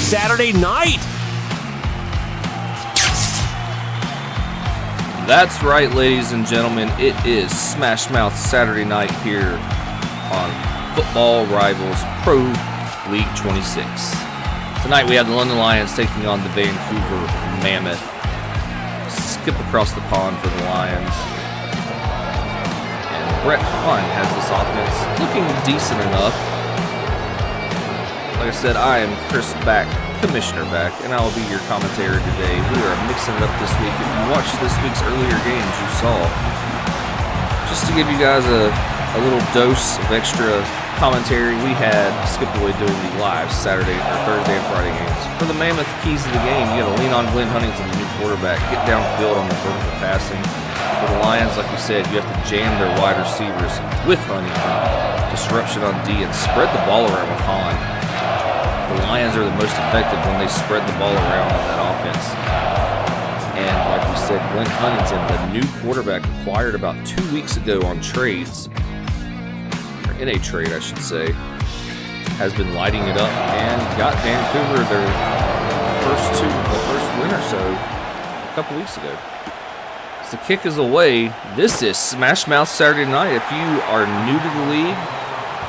Saturday night. That's right, ladies and gentlemen. It is Smashmouth Saturday night here on Football Rivals Pro League 26. Tonight we have the London Lions taking on the Vancouver Mammoth. Skip across the pond for the Lions. And Brett Hahn has this offense looking decent enough. Like I said, I am Chris Back, Commissioner Back, and I will be your commentator today. We are mixing it up this week. If you watched this week's earlier games, you saw, just to give you guys a little dose of extra commentary, we had Skip away doing the live Saturday or Thursday and Friday games. For the Mammoth keys of the game, you got to lean on Glenn Huntington, the new quarterback, get downfield on the vertical passing. For the Lions, like we said, you have to jam their wide receivers with Huntington, disruption on D, and spread the ball around with Hahn. The Lions are the most effective when they spread the ball around on that offense. And like we said, Glenn Huntington, the new quarterback acquired about 2 weeks ago on trades, or in a trade I should say, has been lighting it up and got Vancouver their first win or so a couple weeks ago. So the kick is away. This is Smashmouth Saturday night. If you are new to the league,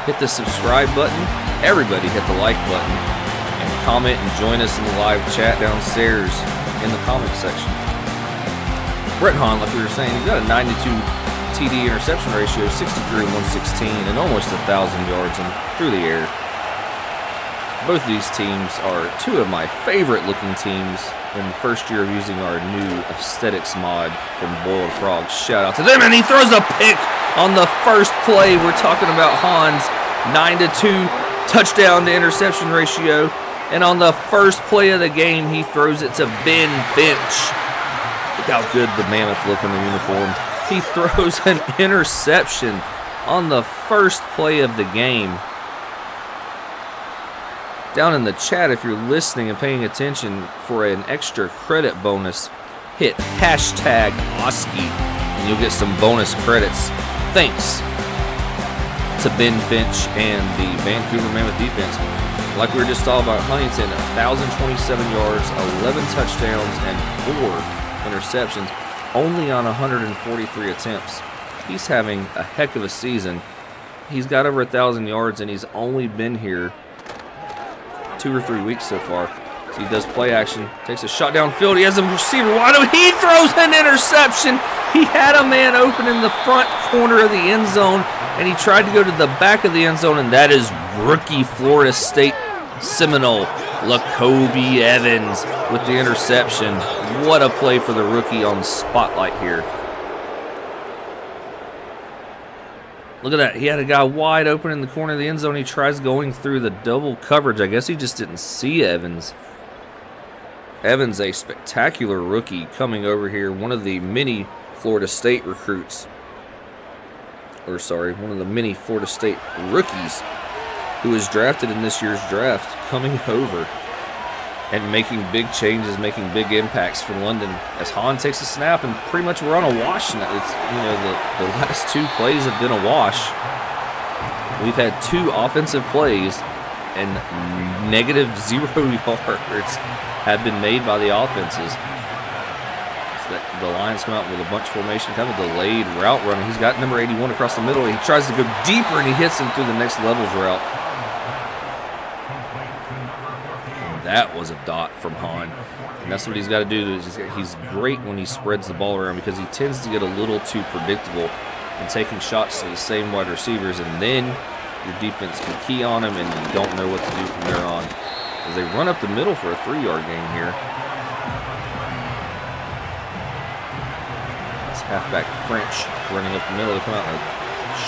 hit the subscribe button. Everybody hit the like button and comment and join us in the live chat downstairs in the comment section. Brett Hahn, like we were saying, he's got a 92 TD interception ratio, 63 and 116, and almost 1,000 yards through the air. Both of these teams are two of my favorite looking teams in the first year of using our new aesthetics mod from Boiled Frogs. Shout out to them, and he throws a pick on the first play. We're talking about Hahn's 9-2 touchdown to interception ratio, and on the first play of the game, he throws it to Ben Finch. Look how good the Mammoth look in the uniform. He throws an interception on the first play of the game. Down in the chat, if you're listening and paying attention, for an extra credit bonus, hit hashtag Oski, and you'll get some bonus credits. Thanks to Ben Finch and the Vancouver Mammoth defense. Like we were just talking about, Huntington, 1,027 yards, 11 touchdowns, and 4 interceptions, only on 143 attempts. He's having a heck of a season. He's got over 1,000 yards, and he's only been here 2 or 3 weeks so far. So he does play action, takes a shot downfield. He has a receiver wide open. He throws an interception. He had a man open in the front corner of the end zone, and he tried to go to the back of the end zone, and that is rookie Florida State Seminole Lacoby Evans with the interception. What a play for the rookie on spotlight here. Look at that. He had a guy wide open in the corner of the end zone. He tries going through the double coverage. I guess he just didn't see Evans. Evans, a spectacular rookie coming over here. One of the many Florida State recruits. One of the many Florida State rookies who was drafted in this year's draft, coming over and making big changes, making big impacts for London. As Hahn takes a snap, and pretty much we're on a wash tonight. It's, the last 2 plays have been a wash. We've had 2 offensive plays, and -0 yards have been made by the offenses. The Lions come out with a bunch formation, kind of delayed route running. He's got number 81 across the middle. He tries to go deeper, and he hits him through the next level's route. And that was a dot from Hahn. And that's what he's got to do. He's great when he spreads the ball around, because he tends to get a little too predictable in taking shots to the same wide receivers, and then your defense can key on him, and you don't know what to do from there on. As they run up the middle for a 3-yard gain here. Halfback French running up the middle. They come out in a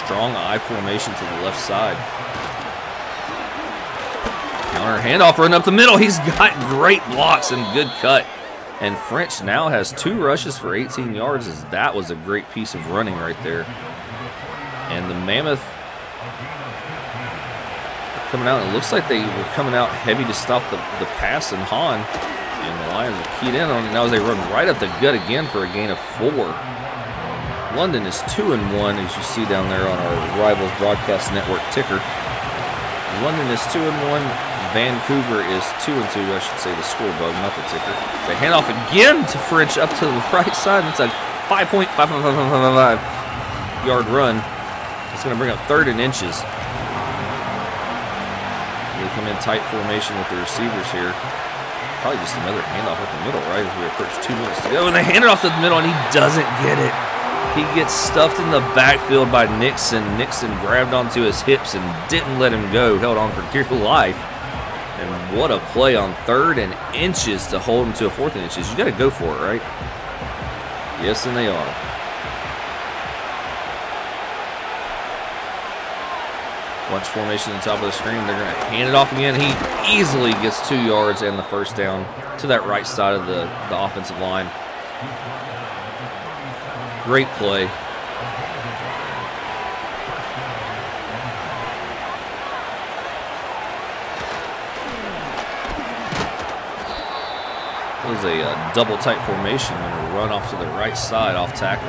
strong I formation to the left side. Counter handoff, run up the middle. He's got great blocks and good cut. And French now has 2 rushes for 18 yards, as that was a great piece of running right there. And the Mammoth coming out. It looks like they were coming out heavy to stop the pass, and Hahn and the Lions are keyed in on it. Now as they run right up the gut again for a gain of 4. London is 2-1, as you see down there on our Rivals Broadcast Network ticker. London is 2-1. Vancouver is 2-2, I should say, the score bug, not the ticker. They hand off again to French up to the right side. It's a 5.5 yard run. It's going to bring up 3rd and inches. They come in tight formation with the receivers here. Probably just another handoff up the middle, right, as we approach 2 minutes to go. And they hand it off to the middle, and he doesn't get it. He gets stuffed in the backfield by Nixon. Nixon grabbed onto his hips and didn't let him go. Held on for dear life. And what a play on 3rd and inches to hold him to a 4th and inches. You got to go for it, right? Yes, and they are. Bunch formation at the top of the screen. They're going to hand it off again. He easily gets 2 yards and the first down to that right side of the offensive line. Great play. It was a double tight formation and a run off to the right side off tackle.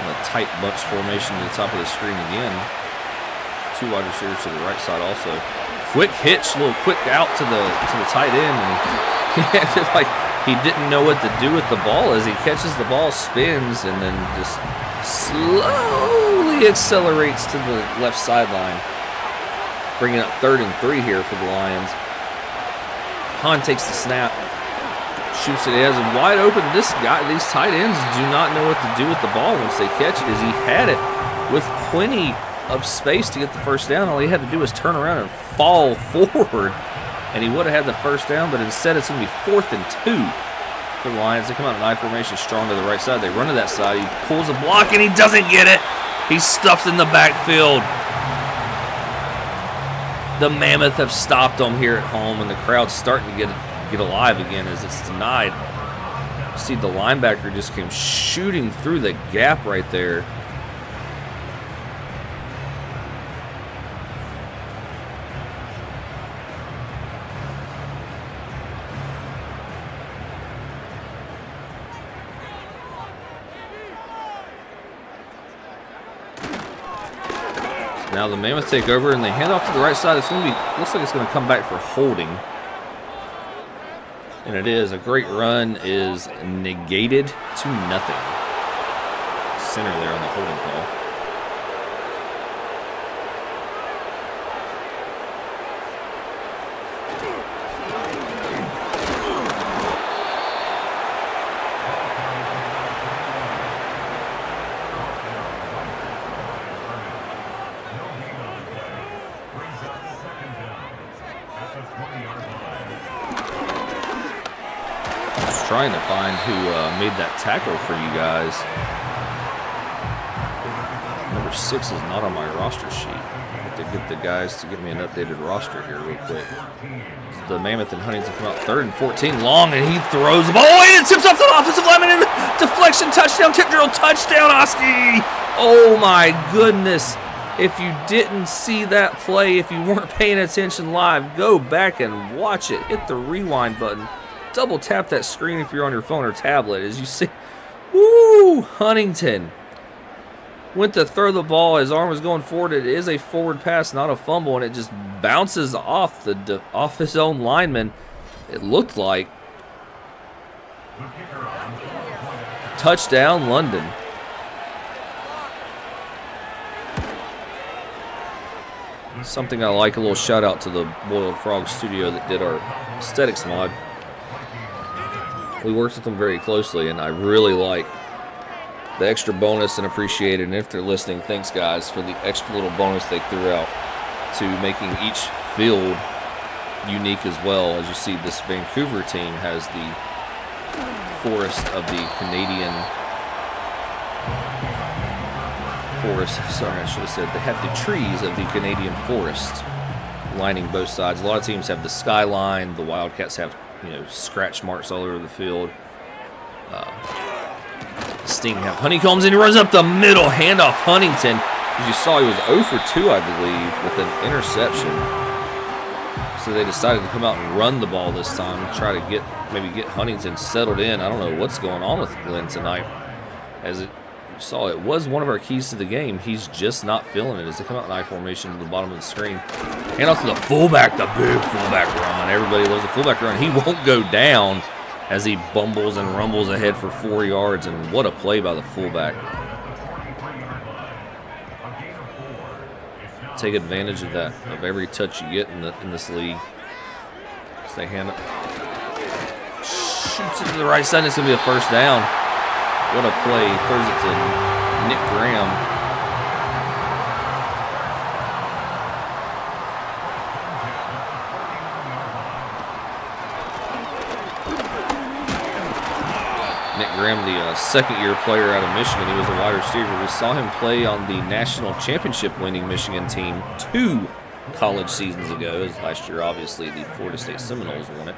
And a tight bunch formation to the top of the screen again. 2 wide receivers to the right side also. Quick hitch, little quick out to the tight end, and he acted like he didn't know what to do with the ball as he catches the ball, spins, and then just slowly accelerates to the left sideline, bringing up 3rd and 3 here for the Lions. Hahn takes the snap, shoots it. He has him wide open. These tight ends do not know what to do with the ball once they catch it, as he had it with plenty of space to get the first down. All he had to do was turn around and fall forward, and he would have had the first down, but instead it's going to be 4th and 2 for the Lions. They come out in I formation strong to the right side. They run to that side. He pulls a block, and he doesn't get it. He's stuffed in the backfield. The Mammoth have stopped him here at home, and the crowd's starting to get alive again as it's denied. You see the linebacker just came shooting through the gap right there. Now the Mammoth take over and they hand off to the right side. It's going to be, looks like it's going to come back for holding. And it is. A great run is negated to nothing. Center there on the holding call. Trying to find who made that tackle for you guys. Number 6 is not on my roster sheet. I have to get the guys to give me an updated roster here real quick. The Mammoth and Huntington come out 3rd and 14 long, and he throws the ball away and tips off the offensive lineman in the deflection. Touchdown, tip drill, touchdown, Oski! Oh my goodness. If you didn't see that play, if you weren't paying attention live, go back and watch it. Hit the rewind button. Double tap that screen if you're on your phone or tablet. As you see, woo, Huntington went to throw the ball. His arm was going forward. It is a forward pass, not a fumble, and it just bounces off off his own lineman. It looked like. Touchdown, London. Something I like. A little shout out to the Boiled Frog Studio that did our aesthetics mod. We worked with them very closely, and I really like the extra bonus and appreciate it. And if they're listening, thanks, guys, for the extra little bonus they threw out to making each field unique as well. As you see, this Vancouver team has the forest of the Canadian forest. Sorry, I should have said they have the trees of the Canadian forest lining both sides. A lot of teams have the skyline. The Wildcats have, you know, scratch marks all over the field. Sting have honeycombs, and he runs up the middle. Handoff Huntington. As you saw, he was 0 for 2, I believe, with an interception. So they decided to come out and run the ball this time, try to maybe get Huntington settled in. I don't know what's going on with Glenn tonight, as saw it was one of our keys to the game. He's just not feeling it as they come out in I formation to the bottom of the screen. And off to the fullback, the big fullback run. Everybody loves the fullback run. He won't go down as he bumbles and rumbles ahead for 4 yards. And what a play by the fullback. Take advantage of that, of every touch you get in this league. Stay hand up. Shoots it to the right side. It's going to be a first down. What a play. Throws it to Nick Graham. Nick Graham, the second-year player out of Michigan. He was a wide receiver. We saw him play on the national championship-winning Michigan team 2 college seasons ago. As last year, obviously, the Florida State Seminoles won it.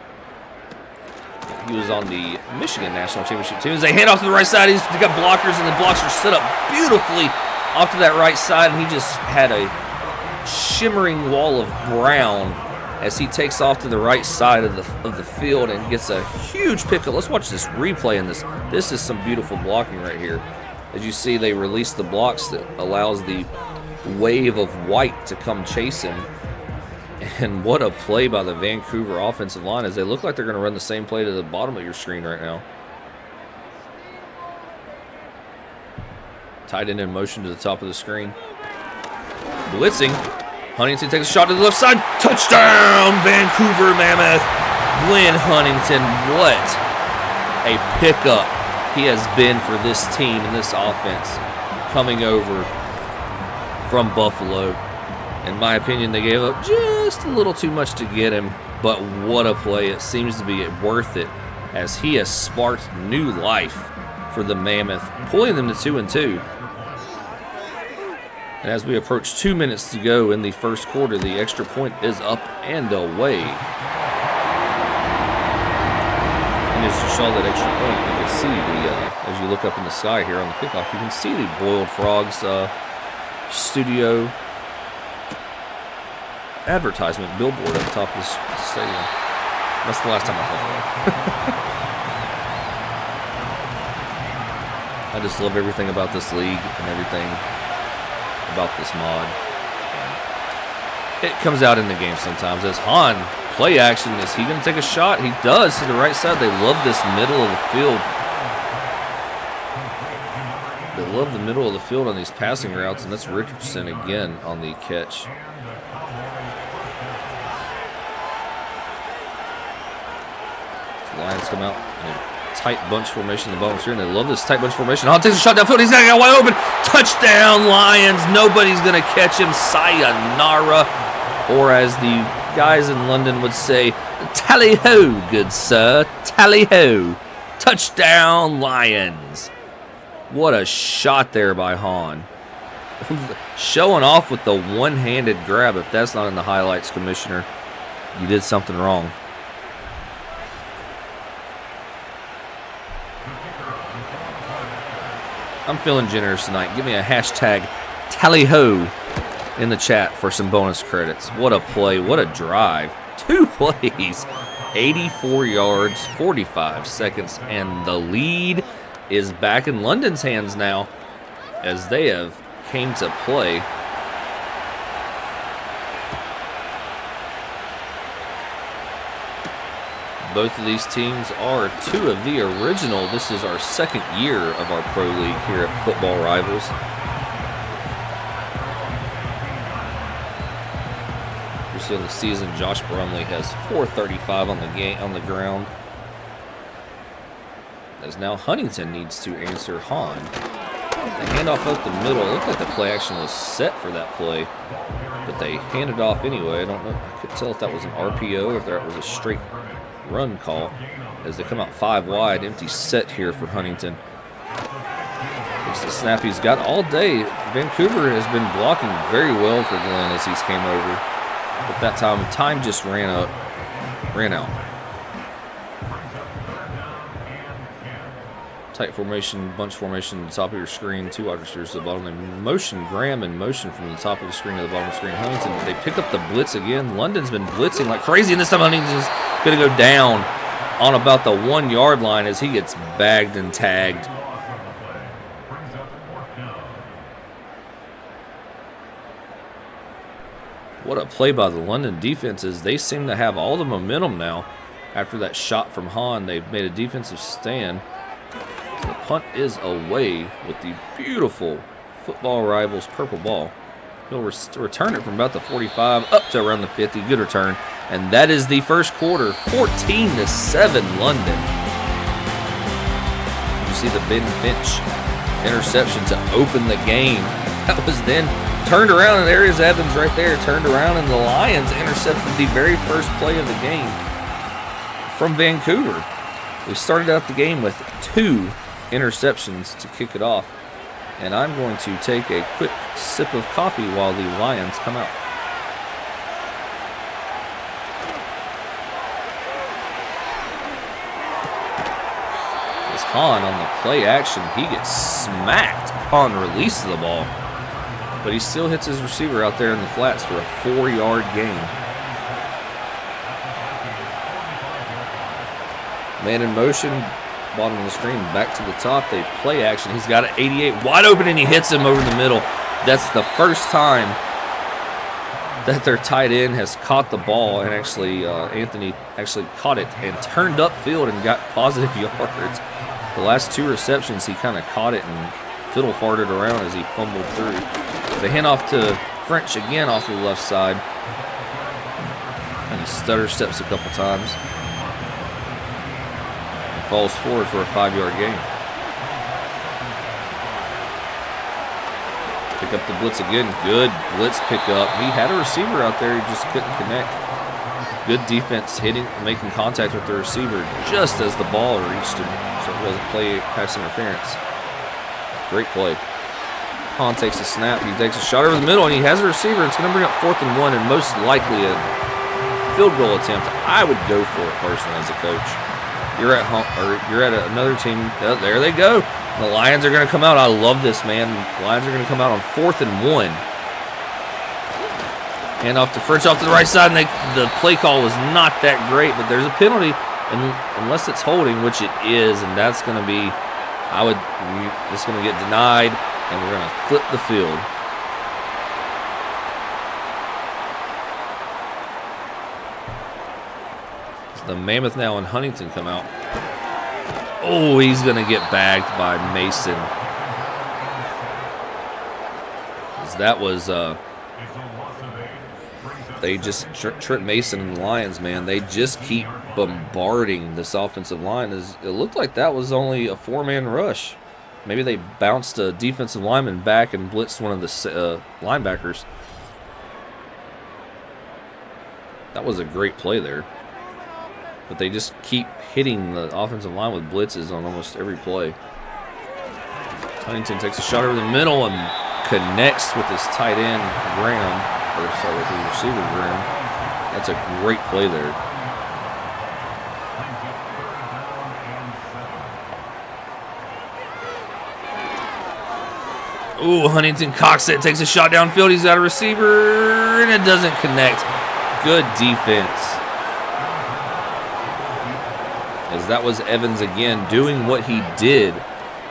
He was on the Michigan national championship team. As they hand off to the right side, he's got blockers, and the blocks are set up beautifully off to that right side, and he just had a shimmering wall of brown as he takes off to the right side of the field and gets a huge pickup. Let's watch this replay in this. This is some beautiful blocking right here. As you see, they release the blocks that allows the wave of white to come chase him. And what a play by the Vancouver offensive line, as they look like they're going to run the same play to the bottom of your screen right now. Tight end in motion to the top of the screen. Blitzing. Huntington takes a shot to the left side. Touchdown, Vancouver Mammoth. Glenn Huntington, what a pickup he has been for this team and this offense coming over from Buffalo. In my opinion, they gave up just a little too much to get him, but what a play. It seems to be worth it as he has sparked new life for the Mammoth, pulling them to 2-2. And as we approach 2 minutes to go in the first quarter, the extra point is up and away. And as you saw that extra point, you can see as you look up in the sky here on the kickoff, you can see the Boiled Frogs studio advertisement billboard at the top of this stadium. That's the last time I thought that. I just love everything about this league and everything about this mod. And it comes out in the game sometimes. As Han, play action, is he going to take a shot? He does to the right side. They love this middle of the field. They love the middle of the field on these passing routes, and that's Richardson again on the catch. Lions come out in a tight bunch formation in the bottom screen. They love this tight bunch formation. Han takes a shot downfield. He's got it wide open. Touchdown, Lions. Nobody's going to catch him. Sayonara. Or as the guys in London would say, tally-ho, good sir. Tally-ho. Touchdown, Lions. What a shot there by Han. Showing off with the one-handed grab. If that's not in the highlights, Commissioner, you did something wrong. I'm feeling generous tonight. Give me a hashtag tally-ho in the chat for some bonus credits. What a play. What a drive. 2 plays. 84 yards, 45 seconds, and the lead is back in London's hands now as they have came to play. Both of these teams are 2 of the original. This is our 2nd year of our pro league here at Football Rivals. You see on the season, Josh Brumley has 435 on the ground. As now Huntington needs to answer Han. The handoff up the middle. It looked like the play action was set for that play, but they handed off anyway. I don't know. I couldn't tell if that was an RPO or if that was a straight run call as they come out 5 wide. Empty set here for Huntington. It's the snap he's got all day. Vancouver has been blocking very well for Glenn as he's came over, but that time just ran out. Tight formation, bunch formation at the top of your screen. 2 wide receivers to the bottom. They motion Graham in motion from the top of the screen to the bottom of the screen. Huntington, they pick up the blitz again. London's been blitzing like crazy, and this time Huntington's going to go down on about the 1 yard line as he gets bagged and tagged. What a play by the London defenses. They seem to have all the momentum now. After that shot from Hahn, they've made a defensive stand. So the punt is away with the beautiful Football Rivals purple ball. He'll return it from about the 45 up to around the 50. Good return. And that is the first quarter. 14-7 London. You see the Ben Finch interception to open the game. That was then turned around, and there is Evans right there. Turned around, and the Lions intercepted the very first play of the game from Vancouver. We started out the game with 2 interceptions to kick it off. And I'm going to take a quick sip of coffee while the Lions come out. As Hahn on the play action, he gets smacked upon release of the ball. But he still hits his receiver out there in the flats for a 4-yard gain. Man in motion, bottom of the screen, back to the top. They play action. He's got an 88 wide open, and he hits him over the middle. That's the first time that their tight end has caught the ball, and actually Anthony actually caught it and turned upfield and got positive yards. The last 2 receptions, he kind of caught it and fiddle farted around as he fumbled through. They hand off to French again off the left side, and he stutter steps a couple times. Falls forward for a 5-yard gain. Pick up the blitz again. Good blitz pickup. He had a receiver out there. He just couldn't connect. Good defense making contact with the receiver just as the ball reached him. So it wasn't pass interference. Great play. Hahn takes a snap. He takes a shot over the middle, and he has a receiver. It's going to bring up 4th and 1, and most likely a field goal attempt. I would go for it personally as a coach. You're at home, or you're at another team. Oh, there they go. The Lions are going to come out. I love this, man. The Lions are going to come out on 4th and 1. Hand off to French off to the right side, and the play call was not that great, but there's a penalty, unless it's holding, which it is, and that's going to be, it's going to get denied, and we're going to flip the field. The Mammoth now and Huntington come out. Oh, he's going to get bagged by Mason. As that was, they just, Trent Mason and the Lions, man, they just keep bombarding this offensive line. It looked like that was only a 4-man rush. Maybe they bounced a defensive lineman back and blitzed one of the linebackers. That was a great play there. But they just keep hitting the offensive line with blitzes on almost every play. Huntington takes a shot over the middle and connects with his tight end, Graham. Or sorry, with his receiver, Graham. That's a great play there. Ooh, Huntington cocks it, takes a shot downfield. He's got a receiver, and it doesn't connect. Good defense. As that was Evans again doing what he did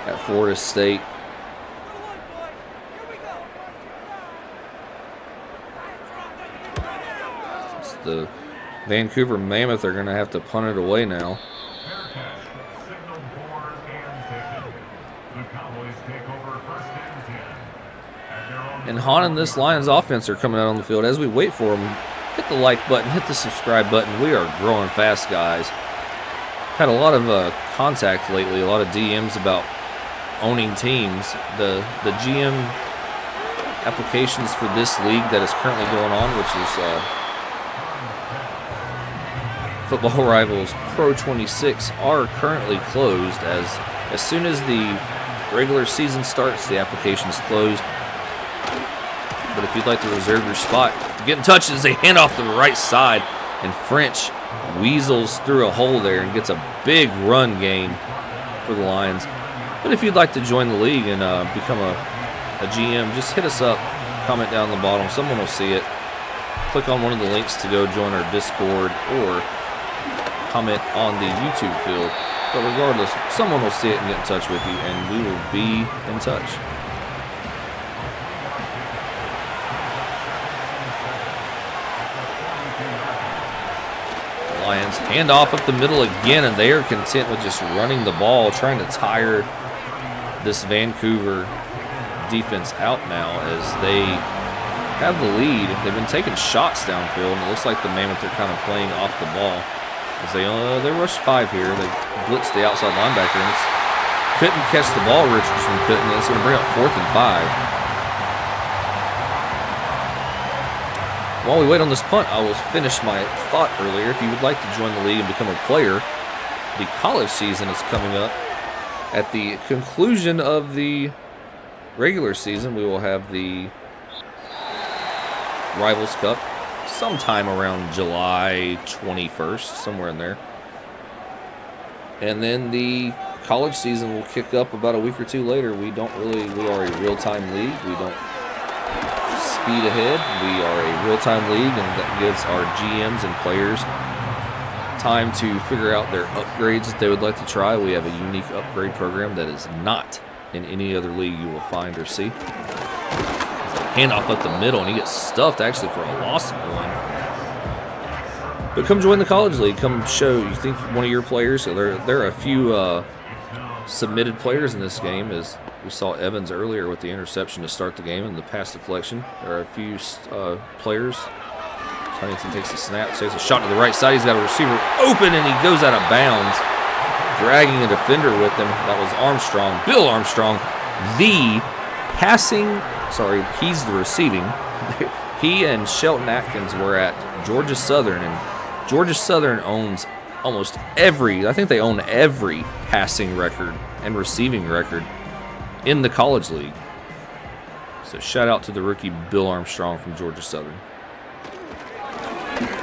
at Florida State. The Vancouver Mammoth are going to have to punt it away now. And Hahn and this Lions offense are coming out on the field. As we wait for them, hit the like button, hit the subscribe button. We are growing fast, guys. Had a lot of contact lately, a lot of DMs about owning teams. The GM applications for this league that is currently going on, which is Football Rivals Pro 26, are currently closed. As soon as the regular season starts, the application's closed. But if you'd like to reserve your spot, get in touch as they hand off the right side, and French weasels through a hole there and gets a big run gain for the Lions. But if you'd like to join the league and become a GM, just hit us up, comment down the bottom, someone will see it. Click on one of the links to go join our Discord or comment on the YouTube field. But regardless, someone will see it and get in touch with you, and we will be in touch. Lions. Handoff up the middle again, and they are content with just running the ball, trying to tire this Vancouver defense out now as they have the lead. They've been taking shots downfield, and it looks like the Mammoth are kind of playing off the ball. As they rushed 5 here. They blitzed the outside linebacker, and couldn't catch the ball. Richardson couldn't. It's going to bring up 4th and 5. While we wait on this punt, I will finish my thought earlier. If you would like to join the league and become a player, the college season is coming up. At the conclusion of the regular season, we will have the Rivals Cup sometime around July 21st, somewhere in there. And then the college season will kick up about a week or 2 later. We are a real-time league. We don't speed ahead. We are a real-time league, and that gives our GMs and players time to figure out their upgrades that they would like to try. We have a unique upgrade program that is not in any other league you will find or see. Handoff up the middle, and he gets stuffed actually for a loss of 1. But come join the college league. Come show you think one of your players. So there are a few submitted players in this game, as we saw Evans earlier with the interception to start the game and the pass deflection. There are a few players. Huntington takes a snap, takes a shot to the right side. He's got a receiver open, and he goes out of bounds, dragging a defender with him. That was Armstrong, Bill Armstrong, the passing. Sorry, he's the receiving. He and Shelton Atkins were at Georgia Southern, and Georgia Southern owns almost every, I think they own every passing record and receiving record in the college league. So shout out to the rookie Bill Armstrong from Georgia Southern.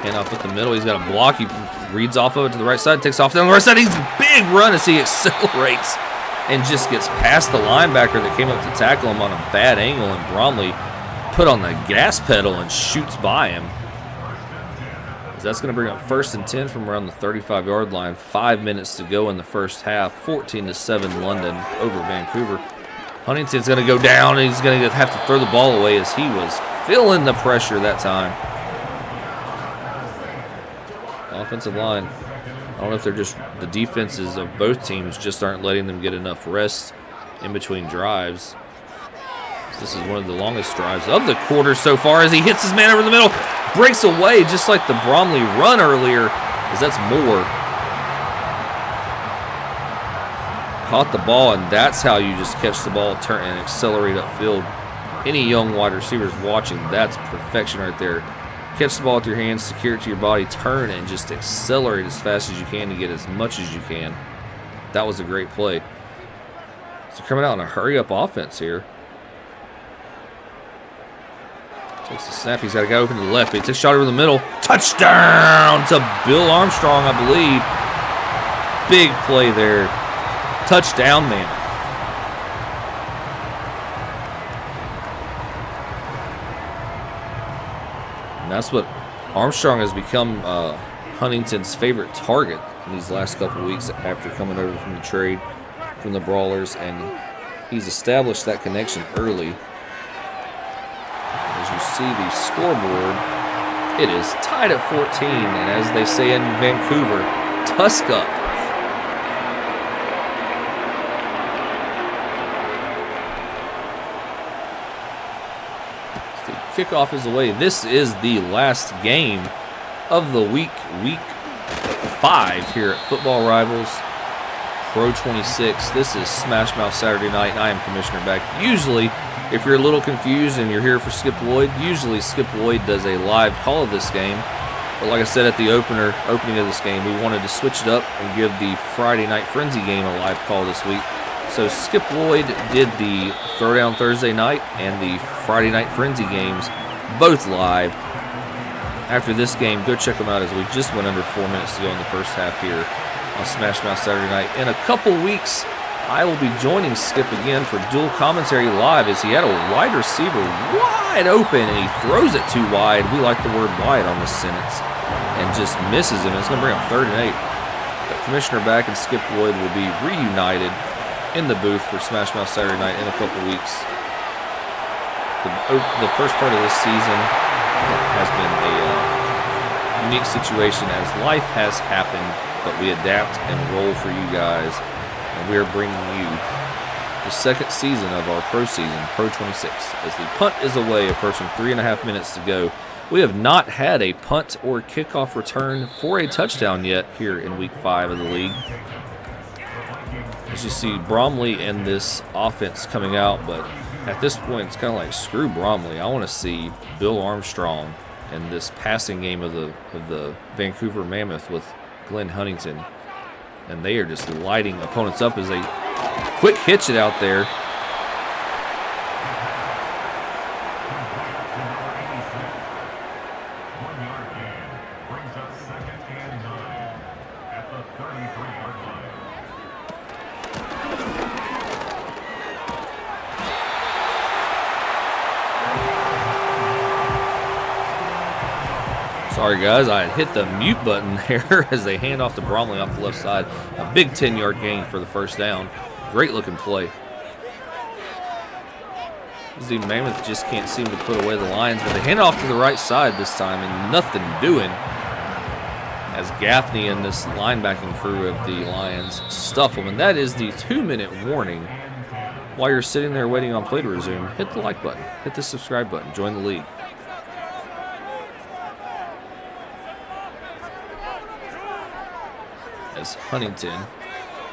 And up at the middle, he's got a block. He reads off of it to the right side, takes off down the right side. He's a big run as he accelerates and just gets past the linebacker that came up to tackle him on a bad angle, and Bromley put on the gas pedal and shoots by him. That's going to bring up 1st and 10 from around the 35-yard line. 5 minutes to go in the first half. 14-7 London over Vancouver. Huntington's going to go down, and he's going to have to throw the ball away as he was feeling the pressure that time. Offensive line, I don't know if they're just, the defenses of both teams just aren't letting them get enough rest in between drives. This is one of the longest drives of the quarter so far as he hits his man over the middle, breaks away just like the Bromley run earlier, as that's Moore. Caught the ball, and that's how you just catch the ball, turn, and accelerate upfield. Any young wide receivers watching, that's perfection right there. Catch the ball with your hands, secure it to your body, turn, and just accelerate as fast as you can to get as much as you can. That was a great play. So coming out in a hurry-up offense here. Takes the snap. He's got a guy open to the left. But he takes a shot over the middle. Touchdown to Bill Armstrong, I believe. Big play there. Touchdown, man. And that's what Armstrong has become Huntington's favorite target in these last couple of weeks after coming over from the trade from the Brawlers. And he's established that connection early. As you see the scoreboard, it is tied at 14, and as they say in Vancouver, tusk up. The kickoff is away. This is the last game of the week 5 here at Football Rivals Pro 26. This is Smashmouth Saturday night, and I am Commissioner Beck. Usually, if you're a little confused and you're here for Skip Lloyd, usually Skip Lloyd does a live call of this game. But like I said at the opening of this game, we wanted to switch it up and give the Friday Night Frenzy game a live call this week. So Skip Lloyd did the Throwdown Thursday night and the Friday Night Frenzy games, both live. After this game, go check them out as we just went under 4 minutes to go in the first half here on Smashmouth Saturday night. In a couple weeks, I will be joining Skip again for dual commentary live as he had a wide receiver wide open and he throws it too wide. We like the word wide on this sentence and just misses him. It's going to bring up 3rd and 8. But Commissioner Back and Skip Lloyd will be reunited in the booth for Smashmouth Saturday night in a couple weeks. The first part of this season has been a unique situation as life has happened, but we adapt and roll for you guys, and we are bringing you the second season of our pro season, Pro 26, as the punt is away, approaching 3.5 minutes to go. We have not had a punt or kickoff return for a touchdown yet here in Week 5 of the league. As you see, Bromley and this offense coming out, but at this point, it's kind of like, screw Bromley. I want to see Bill Armstrong in this passing game of the Vancouver Mammoth with Glenn Huntington. And they are just lighting opponents up as they quick hitch it out there. Sorry guys, I had hit the mute button there as they hand off to Bromley off the left side. A big 10-yard gain for the first down. Great looking play. The Mammoth just can't seem to put away the Lions, but they hand off to the right side this time and nothing doing. As Gaffney and this linebacking crew of the Lions stuff them. And that is the 2-minute warning. While you're sitting there waiting on play to resume, hit the like button, hit the subscribe button, join the league. As Huntington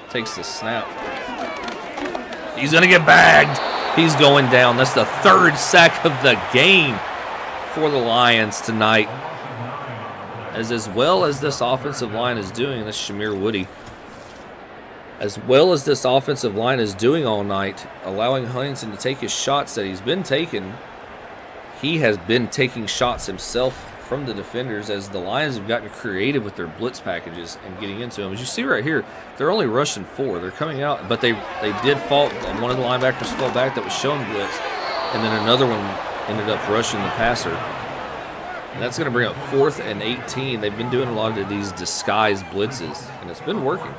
takes the snap. He's going to get bagged. He's going down. That's the third sack of the game for the Lions tonight. As well as this offensive line is doing, this Shamir Woody, as well as this offensive line is doing all night, allowing Huntington to take his shots that he's been taking, he has been taking shots himself from the defenders as the Lions have gotten creative with their blitz packages and getting into them. As you see right here, they're only rushing 4. They're coming out, but they did fall. One of the linebackers fell back that was showing blitz, and then another one ended up rushing the passer. And that's going to bring up 4th and 18. They've been doing a lot of these disguised blitzes, and it's been working.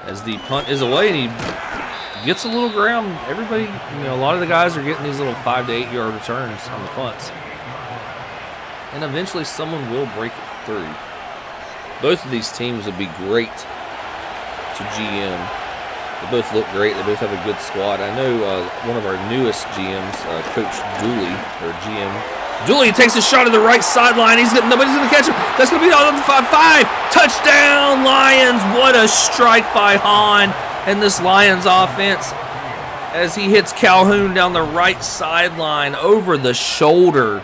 As the punt is away and he gets a little ground. Everybody, a lot of the guys are getting these little 5 to 8 yard returns on the punts. And eventually someone will break it through. Both of these teams would be great to GM. They both look great. They both have a good squad. I know one of our newest GMs, Coach Dooley, or GM. Dooley takes a shot at the right sideline. Nobody's going to catch him. That's going to be on the 5-5. Touchdown, Lions. What a strike by Hahn and this Lions offense as he hits Calhoun down the right sideline over the shoulder.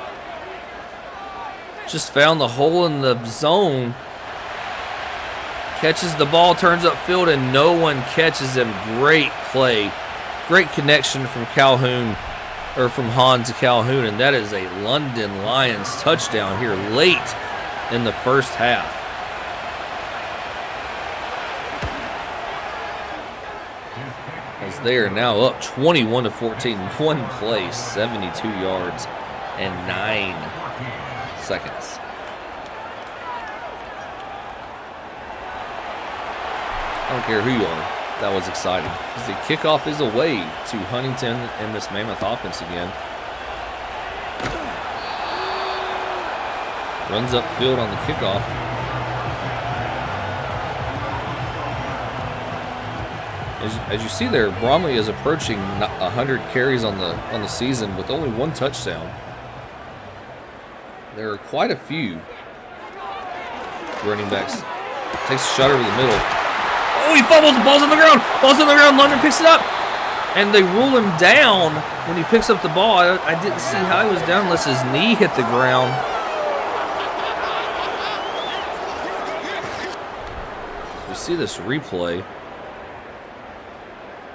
Just found the hole in the zone. Catches the ball, turns upfield, and no one catches him. Great play. Great connection from Calhoun. Or from Hahn to Calhoun, and that is a London Lions touchdown here late in the first half. As they are now up 21-14, one play, 72 yards, and 9 seconds. I don't care who you are. That was exciting. As the kickoff is away to Huntington and this Mammoth offense again. Runs upfield on the kickoff. As you see there, Bromley is approaching 100 carries on the season with only 1 touchdown. There are quite a few running backs. Takes a shot over the middle. Oh, he fumbles. The ball's on the ground. Ball's on the ground. London picks it up. And they rule him down when he picks up the ball. I didn't see how he was down unless his knee hit the ground. We see this replay.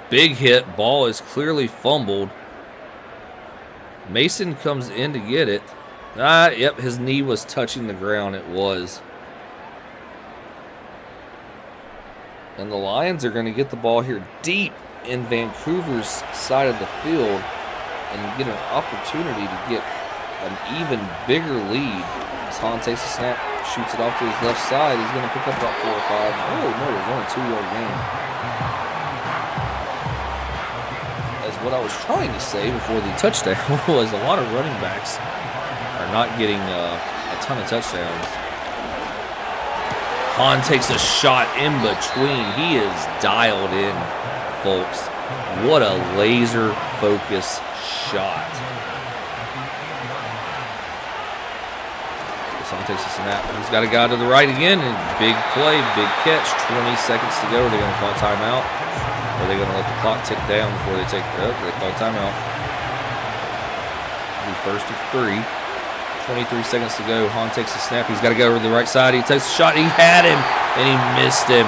Big hit. Ball is clearly fumbled. Mason comes in to get it. Yep, his knee was touching the ground. It was. And the Lions are going to get the ball here deep in Vancouver's side of the field and get an opportunity to get an even bigger lead. As Hahn takes a snap, Shoots it off to his left side. He's going to pick up about 4 or 5. Oh, no, it was only a 2-yard gain. As what I was trying to say before the touchdown was a lot of running backs are not getting a ton of touchdowns. Hahn takes a shot in between. He is dialed in, folks. What a laser focus shot. Hahn takes a snap. He's got a guy to the right again. And big play, big catch. 20 seconds to go. Are they going to call timeout? Or are they going to let the clock tick down before they take they call timeout? The first of 3. 23 seconds to go. Hahn takes a snap. He's got to go over to the right side. He takes a shot. He had him, and he missed him.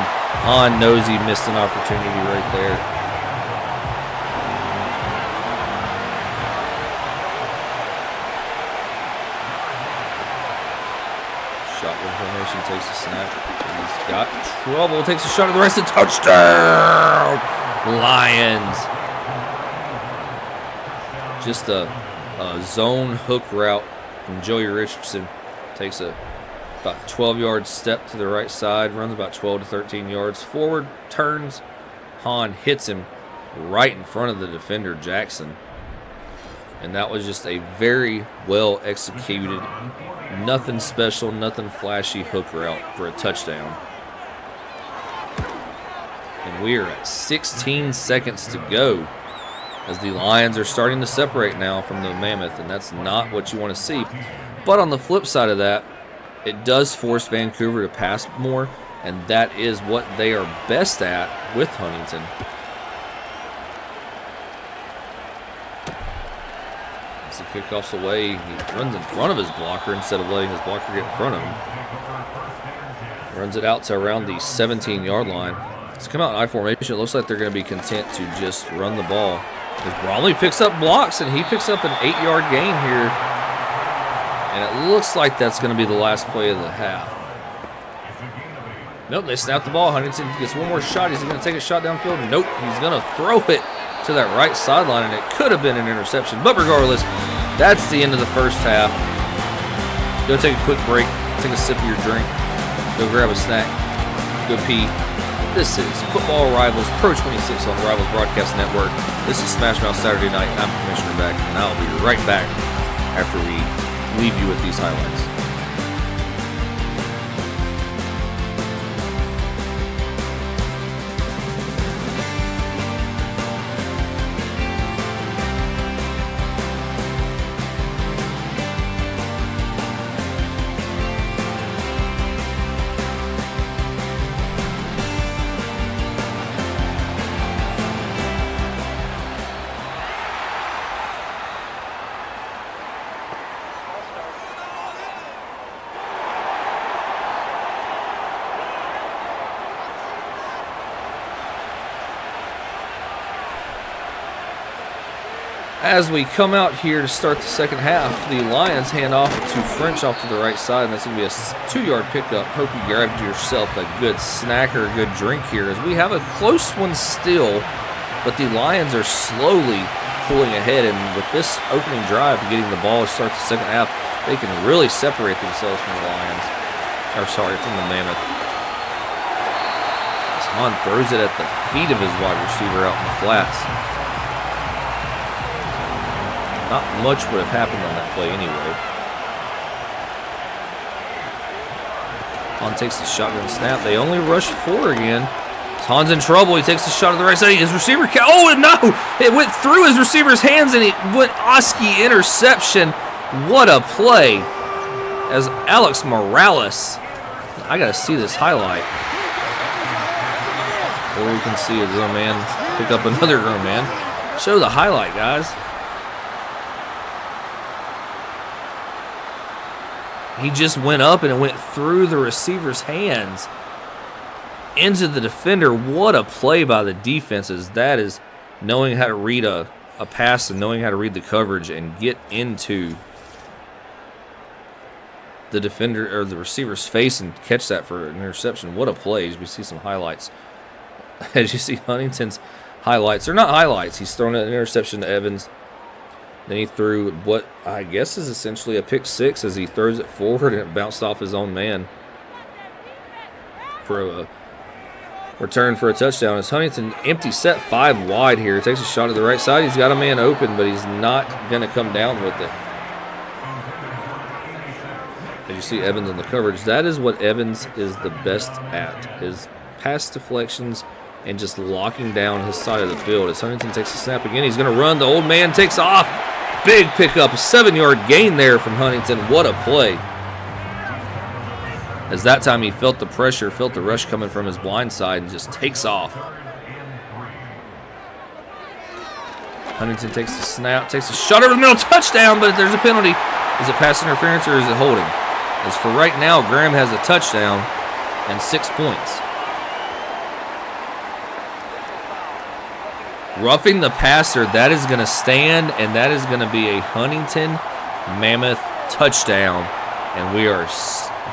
Hahn knows he missed an opportunity right there. Shotgun formation, takes a snap. He's got trouble. Takes a shot at the rest of the touchdown. Lions. Just a zone hook route from Joey Richardson. Takes a about 12-yard step to the right side, runs about 12 to 13 yards forward, turns. Hahn hits him right in front of the defender, Jackson. And that was just a very well executed, nothing special, nothing flashy hook route for a touchdown. And we are at 16 seconds to go, as the Lions are starting to separate now from the Mammoth, and that's not what you want to see. But on the flip side of that, it does force Vancouver to pass more, and that is what they are best at with Huntington. As the kickoff's away, he runs in front of his blocker instead of letting his blocker get in front of him. Runs it out to around the 17-yard line. It's come out in I formation. It looks like they're going to be content to just run the ball. As Bromley picks up blocks, and he picks up an 8-yard gain here. And it looks like that's going to be the last play of the half. Nope, they snap the ball. Huntington gets one more shot. He's going to take a shot downfield. Nope, he's going to throw it to that right sideline, and it could have been an interception. But regardless, that's the end of the first half. Go take a quick break. Take a sip of your drink. Go grab a snack. Go pee. This is Football Rivals Pro 26 on the Rivals Broadcast Network. This is Smashmouth Saturday Night. I'm Commissioner Beck, and I'll be right back after we leave you with these highlights. As we come out here to start the second half, the Lions hand off to French off to the right side, and that's going to be a 2-yard pickup. Hope you grabbed yourself a good snack or a good drink here, as we have a close one still, but the Lions are slowly pulling ahead, and with this opening drive, getting the ball to start the second half, they can really separate themselves from the Lions, from the Mammoth. As Hahn throws it at the feet of his wide receiver out in the flats. Not much would have happened on that play anyway. Hahn takes the shotgun snap. They only rush 4 again. Hahn's in trouble. He takes the shot at the right side. His receiver, oh no! It went through his receiver's hands, and it went Oski interception. What a play! As Alex Morales, I gotta see this highlight. Or we can see a grown man pick up another grown man. Show the highlight, guys. He just went up and it went through the receiver's hands into the defender. What a play by the defenses. That is knowing how to read a pass and knowing how to read the coverage and get into the defender or the receiver's face and catch that for an interception. What a play. As we see some highlights. As you see Huntington's highlights. They're not highlights. He's thrown an interception to Evans. Then he threw what I guess is essentially a pick six as he throws it forward and it bounced off his own man for a return for a touchdown. As Huntington empty set 5 wide here. Takes a shot at the right side. He's got a man open, but he's not going to come down with it. As you see Evans in the coverage, that is what Evans is the best at, is pass deflections and just locking down his side of the field. As Huntington takes a snap again, he's going to run. The old man takes off. Big pickup, a 7-yard gain there from Huntington. What a play. As that time he felt the pressure, felt the rush coming from his blind side, and just takes off. Huntington takes the snap, takes a shot over the middle, touchdown, but there's a penalty. Is it pass interference or is it holding? As for right now, Graham has a touchdown and 6 points. Roughing the passer, that is going to stand, and that is going to be a Huntington Mammoth touchdown. And we are,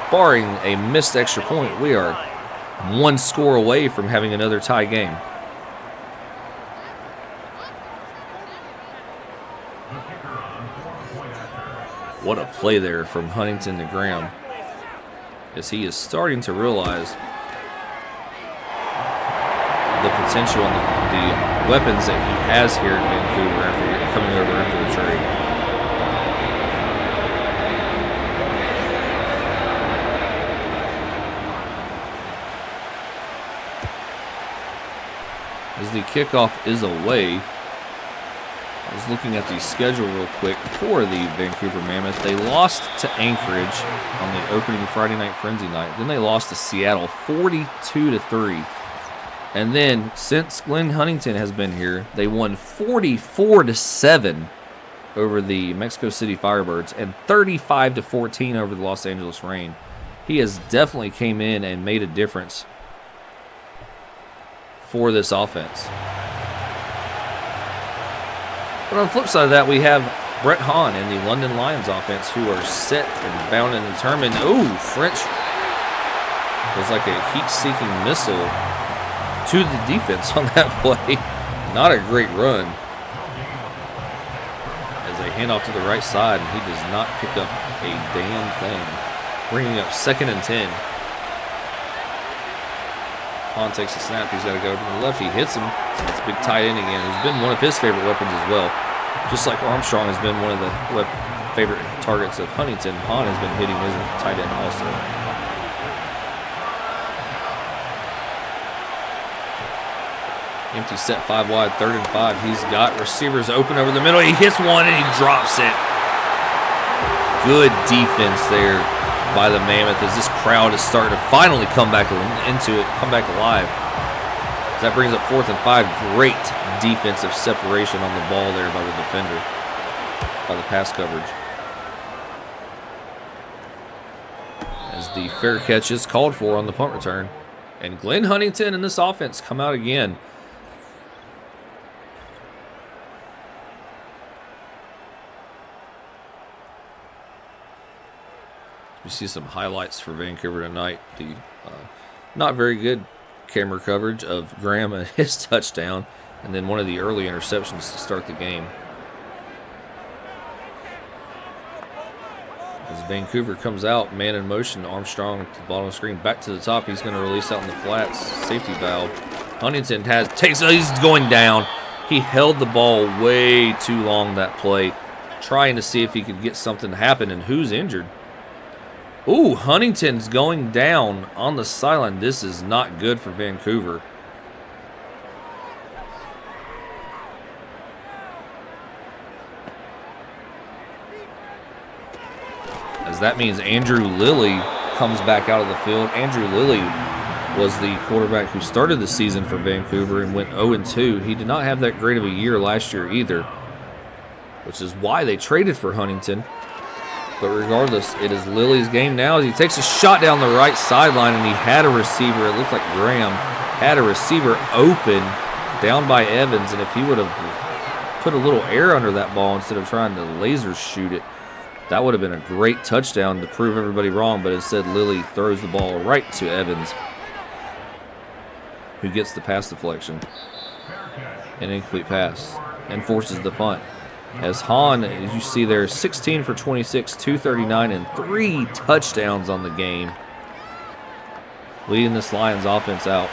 barring a missed extra point, we are 1 score away from having another tie game. What a play there from Huntington to Graham, as he is starting to realize the potential and the weapons that he has here in Vancouver after coming over after the trade. As the kickoff is away, I was looking at the schedule real quick for the Vancouver Mammoth. They lost to Anchorage on the opening Friday Night Frenzy night. Then they lost to Seattle 42-3. And then, since Glenn Huntington has been here, they won 44-7 over the Mexico City Firebirds and 35-14 over the Los Angeles Reign. He has definitely came in and made a difference for this offense. But on the flip side of that, we have Brett Hahn and the London Lions offense, who are set and bound and determined. Ooh, French was like a heat-seeking missile to the defense on that play. Not a great run. As they hand off to the right side, and he does not pick up a damn thing. Bringing up 2nd and 10. Hahn takes a snap. He's got to go to the left. He hits him. It's a big tight end again. It's been one of his favorite weapons as well. Just like Armstrong has been one of the favorite targets of Huntington, Hahn has been hitting his tight end also. Empty set 5 wide, 3rd and 5. He's got receivers open over the middle. He hits one and he drops it. Good defense there by the Mammoth as this crowd is starting to finally come back into it, come back alive. That brings up 4th and 5. Great defensive separation on the ball there by the defender, by the pass coverage. As the fair catch is called for on the punt return. And Glenn Huntington and this offense come out again. We see some highlights for Vancouver tonight. The not very good camera coverage of Graham and his touchdown, and then one of the early interceptions to start the game. As Vancouver comes out, man in motion, Armstrong to the bottom of the screen, back to the top. He's going to release out in the flats, safety valve. Huntington he's going down. He held the ball way too long that play, trying to see if he could get something to happen, and who's injured? Ooh, Huntington's going down on the sideline. This is not good for Vancouver. As that means Andrew Lilly comes back out of the field. Andrew Lilly was the quarterback who started the season for Vancouver and went 0-2. He did not have that great of a year last year either, which is why they traded for Huntington. But regardless, it is Lilly's game now as he takes a shot down the right sideline, and he had a receiver. It looked like Graham had a receiver open down by Evans, and if he would have put a little air under that ball instead of trying to laser shoot it, that would have been a great touchdown to prove everybody wrong. But instead, Lilly throws the ball right to Evans, who gets the pass deflection, an incomplete pass, and forces the punt. As Hahn, as you see there, 16 for 26, 239, and 3 touchdowns on the game, leading this Lions offense out.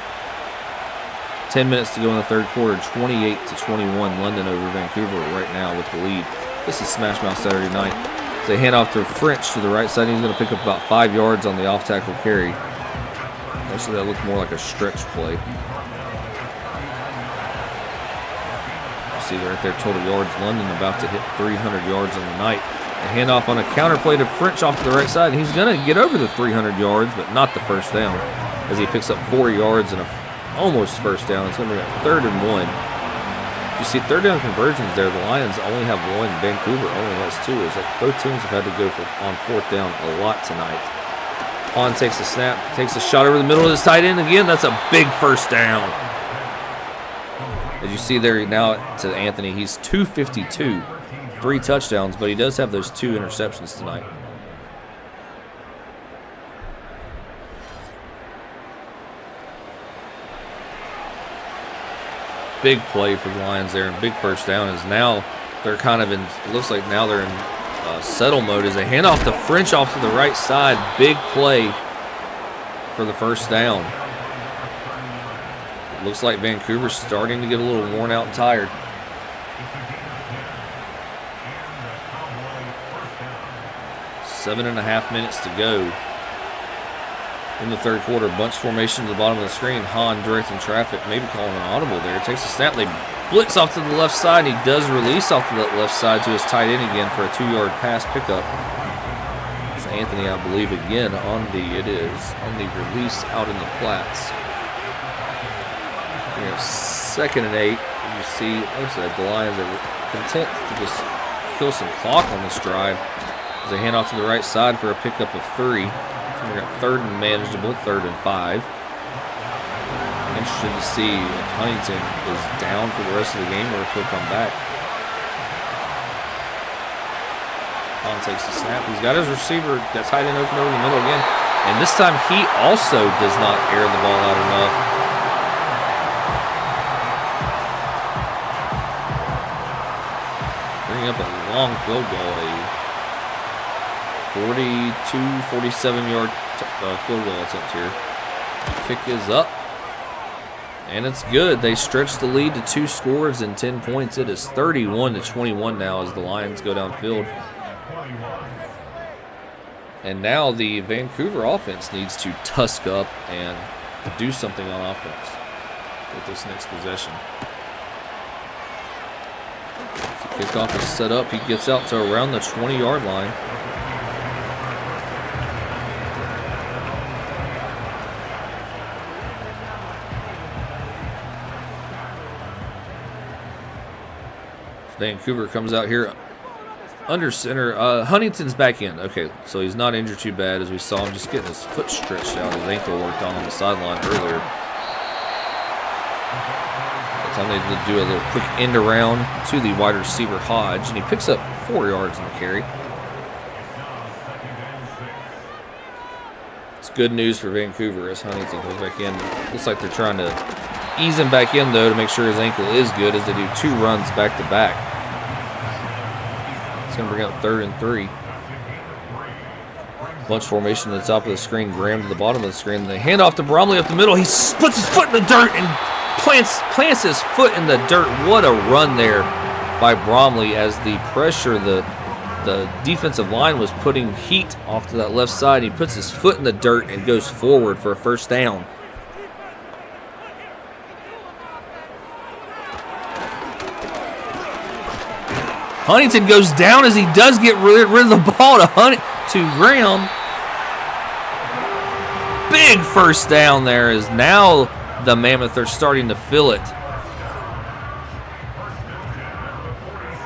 10 minutes to go in the third quarter, 28-21, London over Vancouver right now with the lead. This is Smashmouth Saturday night. They hand off to French to the right side. He's going to pick up about 5 yards on the off-tackle carry. Actually, that looked more like a stretch play. You see right there, total yards. London about to hit 300 yards on the night. A handoff on a counter play to French off to the right side. He's going to get over the 300 yards, but not the first down, as he picks up 4 yards and almost first down. It's going to be a 3rd and 1. You see third down conversions there. The Lions only have 1. Vancouver only has 2. It's like both teams have had to go on 4th down a lot tonight. Hahn takes a snap, takes a shot over the middle of his tight end again. That's a big first down. As you see there now to Anthony, he's 252, 3 touchdowns, but he does have those 2 interceptions tonight. Big play for the Lions there, and big first down is now they're kind of in, it looks like now they're in settle mode as they hand off to French off to the right side. Big play for the first down. It looks like Vancouver's starting to get a little worn out and tired. Seven and a half minutes to go in the third quarter. Bunch formation to the bottom of the screen. Hahn directing traffic, maybe calling an audible there. Takes a snap. They blitz off to the left side. He does release off to the left side to his tight end again for a 2-yard pass pickup. It's Anthony, I believe, again on the release out in the flats. We have 2nd and 8. You see, like I said, the Lions are content to just kill some clock on this drive as they hand off to the right side for a pickup of 3. So we got 3rd and manageable, 3rd and 5. Interested to see if Huntington is down for the rest of the game or if he'll come back. Hahn takes the snap. He's got his receiver, that tight end open over the middle again. And this time he also does not air the ball out enough. Bringing up a long field goal, a 47-yard field goal attempt here. Kick is up. And it's good. They stretch the lead to 2 scores and 10 points. It is 31-21 now as the Lions go downfield. And now the Vancouver offense needs to tusk up and do something on offense with this next possession. So kickoff is set up. He gets out to around the 20-yard line. Vancouver comes out here under center. Huntington's back in. Okay, so he's not injured too bad, as we saw him just getting his foot stretched out. His ankle worked on the sideline earlier. That time they did do a little quick end around to the wide receiver Hodge, and he picks up 4 yards in the carry. It's good news for Vancouver as Huntington goes back in. Looks like they're trying to ease him back in, though, to make sure his ankle is good, as they do 2 runs back to back. It's going to bring up 3rd and 3. Bunch formation at the top of the screen, Graham to the bottom of the screen. They hand off to Bromley up the middle. He puts his foot in the dirt and plants his foot in the dirt. What a run there by Bromley as the pressure, the defensive line was putting heat off to that left side. He puts his foot in the dirt and goes forward for a first down. Huntington goes down as he does get rid of the ball to Graham. Big first down there, as now the Mammoth are starting to fill it.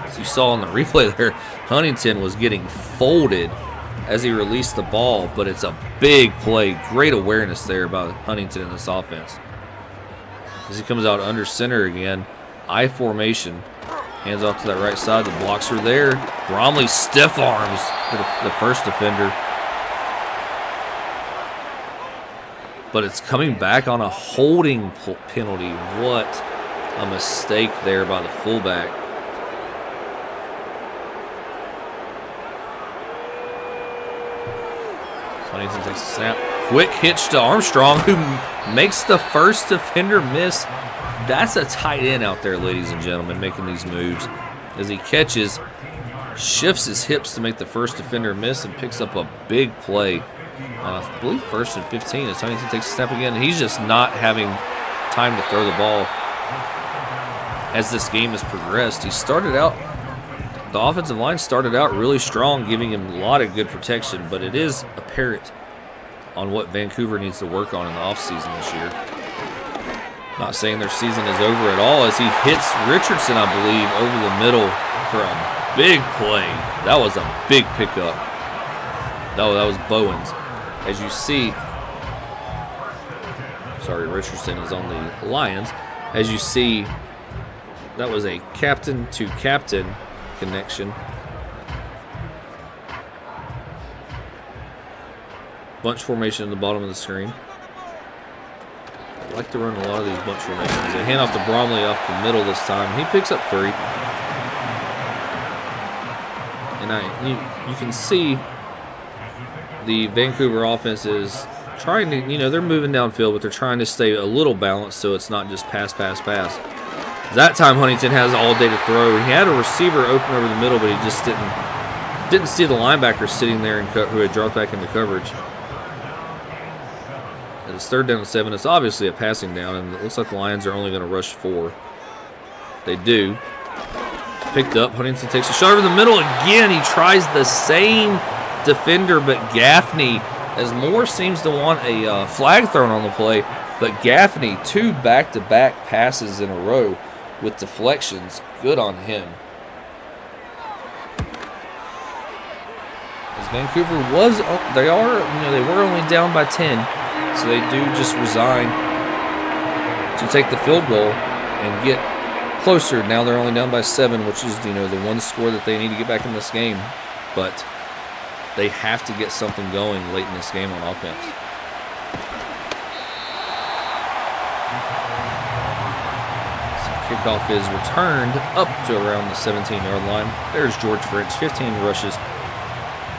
As you saw on the replay there, Huntington was getting folded as he released the ball, but it's a big play. Great awareness there by Huntington in this offense. As he comes out under center again, I formation. Hands off to that right side. The blocks are there. Bromley stiff arms the first defender. But it's coming back on a holding penalty. What a mistake there by the fullback. Huntington takes a snap. Quick hitch to Armstrong, who makes the first defender miss. That's a tight end out there, ladies and gentlemen, making these moves. As he catches, shifts his hips to make the first defender miss and picks up a big play. I believe 1st and 15 as Huntington takes a snap again. He's just not having time to throw the ball as this game has progressed. He started out, the offensive line started out really strong, giving him a lot of good protection, but it is apparent on what Vancouver needs to work on in the offseason this year. Not saying their season is over at all as he hits Richardson, I believe, over the middle for a big play. That was a big pickup. No, that was Bowens. As you see, sorry, Richardson is on the Lions. As you see, that was a captain-to-captain connection. Bunch formation at the bottom of the screen. I like to run a lot of these bunch formations. They hand off to Bromley off the middle this time. He picks up 3. And you can see the Vancouver offense is trying to, they're moving downfield, but they're trying to stay a little balanced so it's not just pass, pass, pass. That time Huntington has all day to throw. He had a receiver open over the middle, but he just didn't see the linebacker sitting there who had dropped back into coverage. It's 3rd down and 7. It's obviously a passing down, and it looks like the Lions are only going to rush 4. They do. It's picked up. Huntington takes a shot over the middle again. He tries the same defender, but Gaffney, as Moore seems to want a flag thrown on the play, but Gaffney, 2 back-to-back passes in a row with deflections. Good on him. As Vancouver they were only down by 10. So they do just resign to take the field goal and get closer. Now they're only down by 7, which is, the one score that they need to get back in this game. But they have to get something going late in this game on offense. So kickoff is returned up to around the 17-yard line. There's George French, 15 rushes,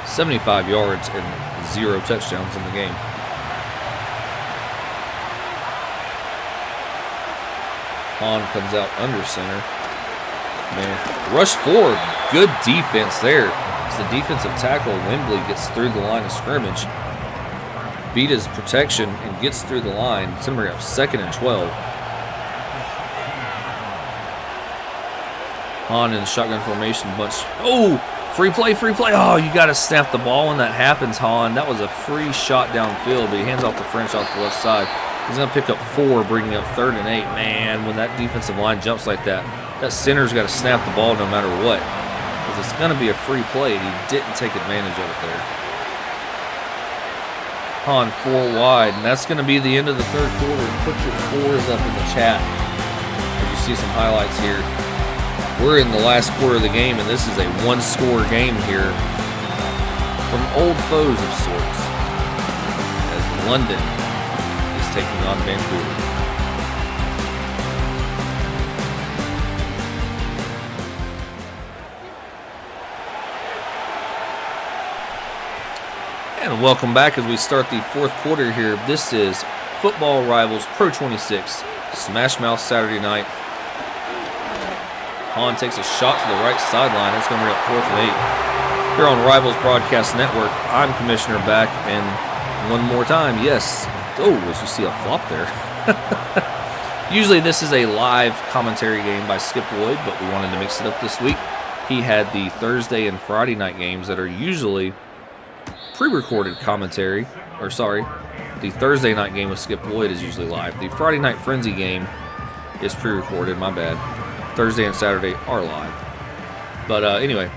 75 yards, and 0 touchdowns in the game. Hahn comes out under center. Man, rush forward. Good defense there. As the defensive tackle, Wembley, gets through the line of scrimmage. Beat his protection and gets through the line. Somebody up 2nd and 12. Hahn in the shotgun formation bunch. Oh, free play, free play. Oh, you got to snap the ball when that happens, Hahn. That was a free shot downfield, but he hands off to French off the left side. He's going to pick up 4, bringing up 3rd and 8. Man, when that defensive line jumps like that, that center's got to snap the ball no matter what, because it's going to be a free play, and he didn't take advantage of it there. Hahn 4 wide, and that's going to be the end of the 3rd quarter. Put your 4s up in the chat. As you see some highlights here. We're in the last quarter of the game, and this is a 1-score game here from old foes of sorts, as London taking on Vancouver. And welcome back as we start the 4th quarter here. This is Football Rivals Pro 26, Smashmouth Saturday night. Hahn takes a shot to the right sideline. It's going to be up 4th and 8. Here on Rivals Broadcast Network, I'm Commissioner back, and one more time, yes. Oh, as you see a flop there. Usually this is a live commentary game by Skip Lloyd, but we wanted to mix it up this week. He had the Thursday and Friday night games that are usually pre-recorded commentary. Or sorry, the Thursday night game with Skip Lloyd is usually live. The Friday night Frenzy game is pre-recorded, my bad. Thursday and Saturday are live. But anyway,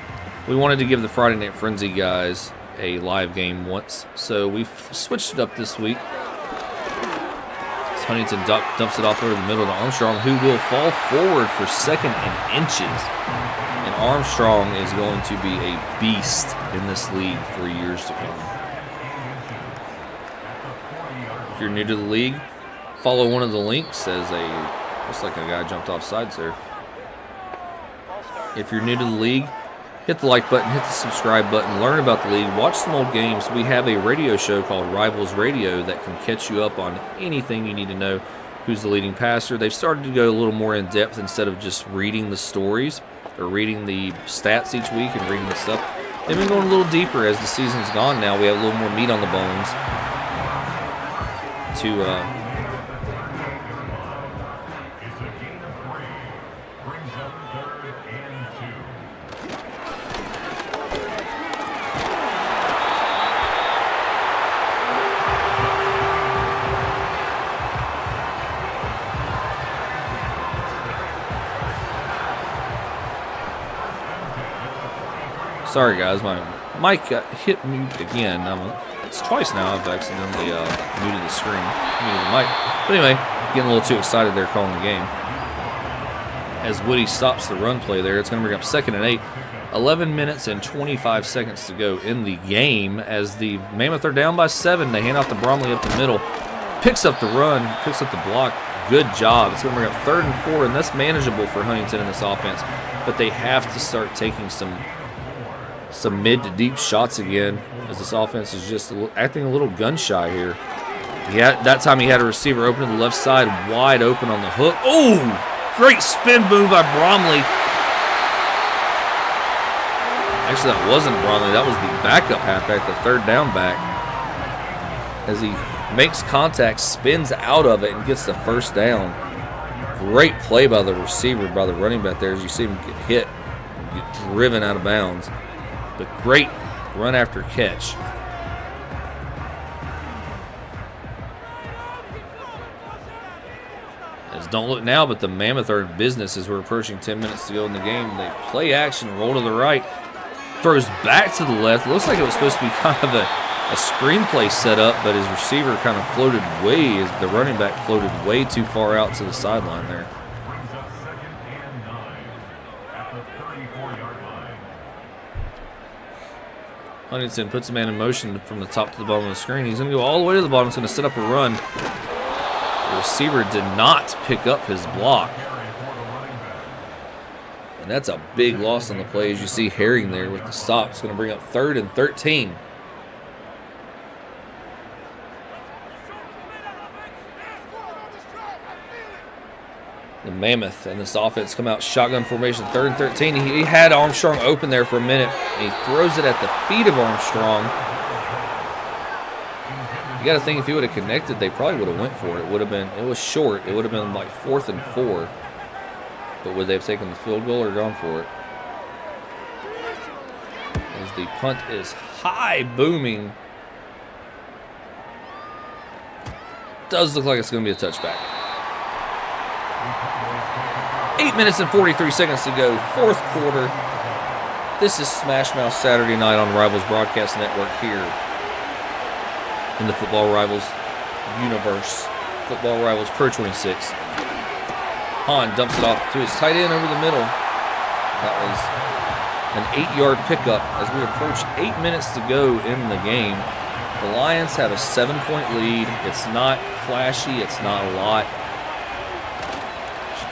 we wanted to give the Friday night Frenzy guys a live game once, so we've switched it up this week. Huntington dumps it off over the middle to Armstrong, who will fall forward for 2nd and inches. And Armstrong is going to be a beast in this league for years to come. If you're new to the league, follow one of the links as looks like a guy jumped off sides there. If you're new to the league, hit the like button, hit the subscribe button, learn about the league, watch some old games. We have a radio show called Rivals Radio that can catch you up on anything you need to know. Who's the leading passer? They've started to go a little more in depth instead of just reading the stories or reading the stats each week and reading the stuff. They've been going a little deeper as the season's gone now. We have a little more meat on the bones to Sorry guys, my mic got hit mute again. It's twice now I've accidentally muted the screen, muted the mic. But anyway, getting a little too excited there calling the game. As Woody stops the run play there, it's going to bring up 2nd and 8. 11 minutes and 25 seconds to go in the game as the Mammoth are down by 7. They hand off to Bromley up the middle. Picks up the run, picks up the block. Good job. It's going to bring up 3rd and 4, and that's manageable for Huntington in this offense. But they have to start taking some mid to deep shots again, as this offense is just acting a little gun shy here. That time he had a receiver open to the left side, wide open on the hook. Oh, great spin move by Bromley. Actually, that wasn't Bromley. That was the backup halfback, the 3rd down back. As he makes contact, spins out of it, and gets the 1st down. Great play by the receiver, by the running back there, as you see him get hit, get driven out of bounds. But great run after catch. As don't look now, but the Mammoth are in business as we're approaching 10 minutes to go in the game. They play action, roll to the right, throws back to the left. Looks like it was supposed to be kind of a screenplay setup, but his receiver kind of floated the running back floated way too far out to the sideline there. Huntington puts a man in motion from the top to the bottom of the screen. He's going to go all the way to the bottom. He's going to set up a run. The receiver did not pick up his block. And that's a big loss on the play, as you see Herring there with the stop. It's going to bring up 3rd and 13. The Mammoth and this offense come out shotgun formation, 3rd and 13. He had Armstrong open there for a minute. And he throws it at the feet of Armstrong. You got to think if he would have connected, they probably would have went for it. It was short. It would have been like 4th and 4. But would they have taken the field goal or gone for it? As the punt is high, booming. Does look like it's going to be a touchback. 8 minutes and 43 seconds to go, 4th quarter. This is Smashmouth Saturday night on Rivals Broadcast Network here in the Football Rivals universe. Football Rivals Pro 26. Hahn dumps it off to his tight end over the middle. That was an 8-yard pickup as we approach 8 minutes to go in the game. The Lions have a 7-point lead. It's not flashy. It's not a lot.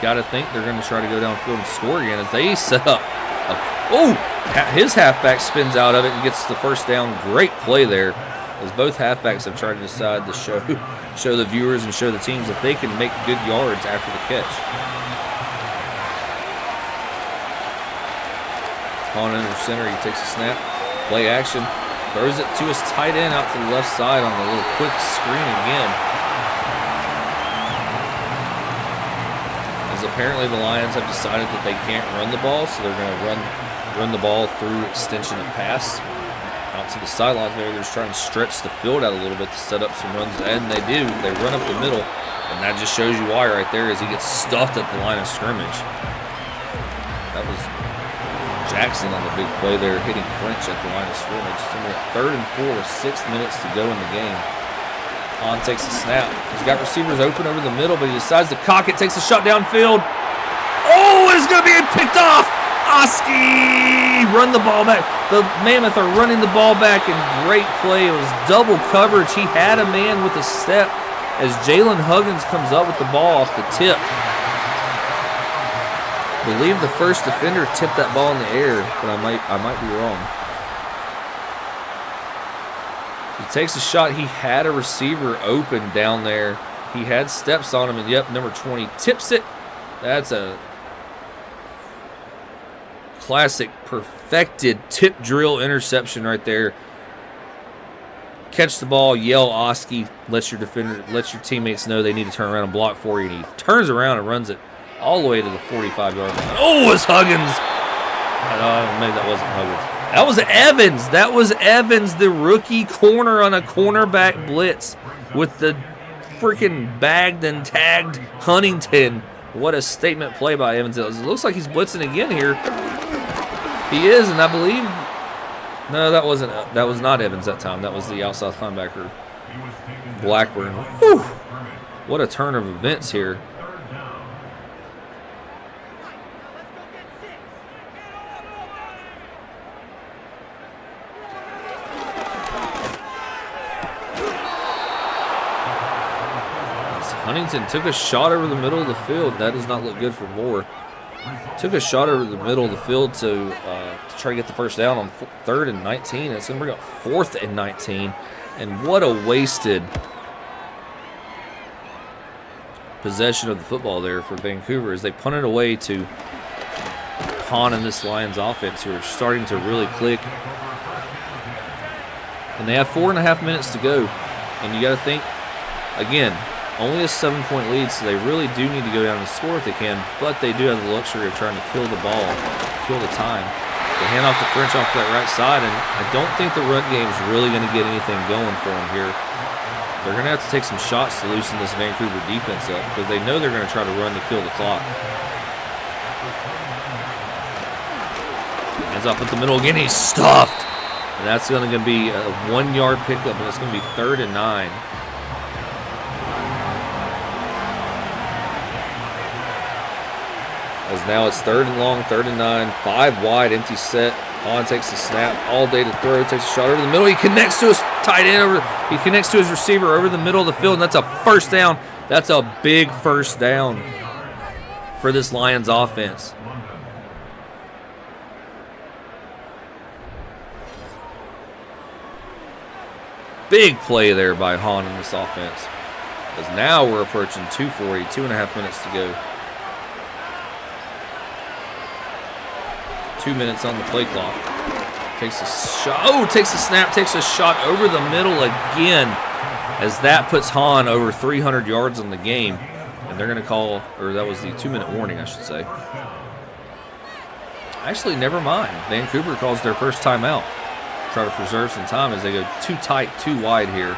Got to think they're going to try to go downfield and score again as they set up. His halfback spins out of it and gets the 1st down. Great play there, as both halfbacks have tried to decide to show the viewers and show the teams that they can make good yards after the catch. On under center, he takes a snap, play action, throws it to his tight end out to the left side on the little quick screen again. Apparently the Lions have decided that they can't run the ball, so they're going to run the ball through extension of pass out to the sidelines. Maybe they're just trying to stretch the field out a little bit to set up some runs, and they do. They run up the middle, and that just shows you why right there, as he gets stuffed at the line of scrimmage. That was Jackson on the big play there, hitting French at the line of scrimmage. So we're at 3rd and 4 with 6 minutes to go in the game. Hahn takes a snap. He's got receivers open over the middle, but he decides to cock it, takes a shot downfield. Oh, it's going to be picked off. Oski! Run the ball back. The Mammoth are running the ball back, and great play. It was double coverage. He had a man with a step as Jalen Huggins comes up with the ball off the tip. believe the first defender tipped that ball in the air, but I might be wrong. He takes a shot. He had a receiver open down there. He had steps on him, and yep, number 20 tips it. That's a classic perfected tip drill interception right there. Catch the ball, yell Oski, let your teammates know they need to turn around and block for you. And he turns around and runs it all the way to the 45-yard line. Oh, it's Huggins. Maybe that wasn't Huggins. That was Evans. That was Evans, the rookie corner on a cornerback blitz with the freaking bagged and tagged Huntington. What a statement play by Evans. It looks like he's blitzing again here. He is, and I believe... No, that was not Evans that time. That was the outside linebacker, Blackburn. Whew. What a turn of events here. Huntington took a shot over the middle of the field. That does not look good for Moore. Took a shot over the middle of the field to try to get the first down on 3rd and 19. It's going to bring up 4th and 19. And what a wasted possession of the football there for Vancouver as they punt it away to Hahn and this Lions offense who are starting to really click. And they have 4.5 minutes to go. And you got to think, again, only a 7-point lead, so they really do need to go down and score if they can, but they do have the luxury of trying to kill the ball, kill the time. They hand off to French off that right side, and I don't think the run game is really going to get anything going for them here. They're going to have to take some shots to loosen this Vancouver defense up because they know they're going to try to run to kill the clock. Hands off at the middle again. He's stuffed. And that's going to be a 1-yard pickup, and it's going to be 3rd and 9. As now it's 3rd and long, 3rd and 9, 5 wide, empty set. Hahn takes the snap, all day to throw, takes a shot over the middle. He connects to his tight end he connects to his receiver over the middle of the field, and that's a first down. That's a big first down for this Lions offense. Big play there by Hahn in this offense. As now we're approaching 2:40, 2.5 minutes to go. 2 minutes on the play clock. Takes a shot. Oh, takes a snap, takes a shot over the middle again. As that puts Hahn over 300 yards on the game. And they're going to call, or that was the 2-minute warning, I should say. Actually, never mind. Vancouver calls their first timeout. Try to preserve some time as they go too tight, too wide here.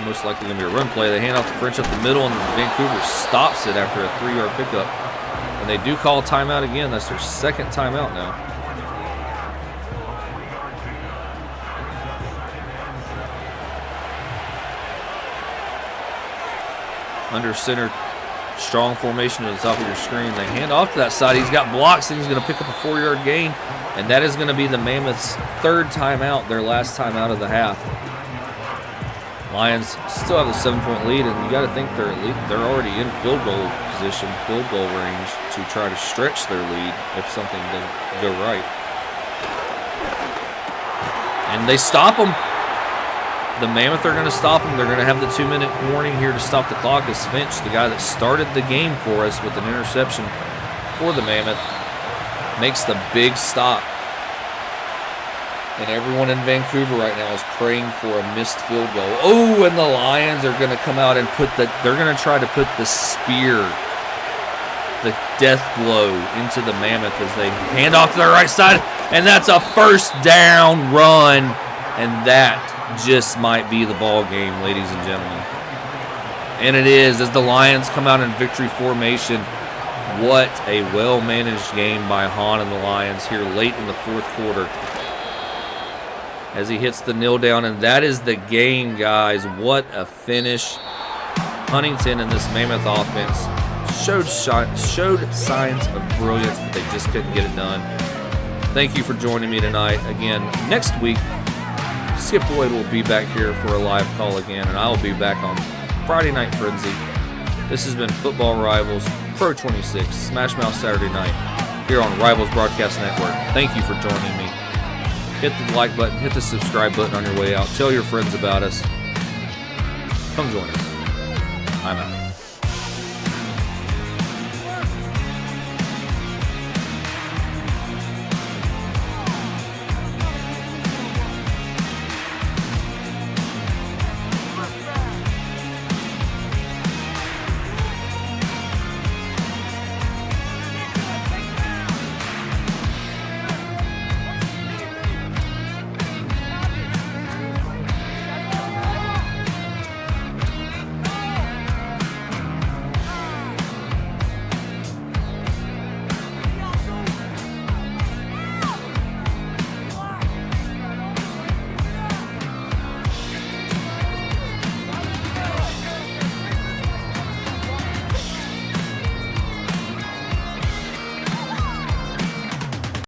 Most likely going to be a run play. They hand off to French up the middle, and Vancouver stops it after a 3-yard pickup. And they do call timeout again. That's their second timeout now. Under center, strong formation at the top of your screen. They hand off to that side. He's got blocks, and he's going to pick up a 4-yard gain. And that is going to be the Mammoths' 3rd timeout, their last timeout of the half. Lions still have the 7-point lead, and you got to think they're already in field goal position, field goal range to try to stretch their lead if something doesn't go right. And they stop them. The Mammoth are going to stop them. They're going to have the 2-minute warning here to stop the clock as Finch, the guy that started the game for us with an interception for the Mammoth, makes the big stop. And everyone in Vancouver right now is praying for a missed field goal. Oh, and the Lions are going to come out and they're going to try to put the spear, the death blow into the Mammoth as they hand off to their right side. And that's a first down run. And that just might be the ball game, ladies and gentlemen. And it is as the Lions come out in victory formation. What a well-managed game by Hahn and the Lions here late in the 4th quarter. As he hits the kneel down, and that is the game, guys. What a finish. Huntington and this Mammoth offense showed signs of brilliance, but they just couldn't get it done. Thank you for joining me tonight. Again, next week, Skip Boyd will be back here for a live call again, and I will be back on Friday Night Frenzy. This has been Football Rivals Pro 26, Smashmouth Saturday night, here on Rivals Broadcast Network. Thank you for joining me. Hit the like button, hit the subscribe button on your way out. Tell your friends about us. Come join us. I'm out.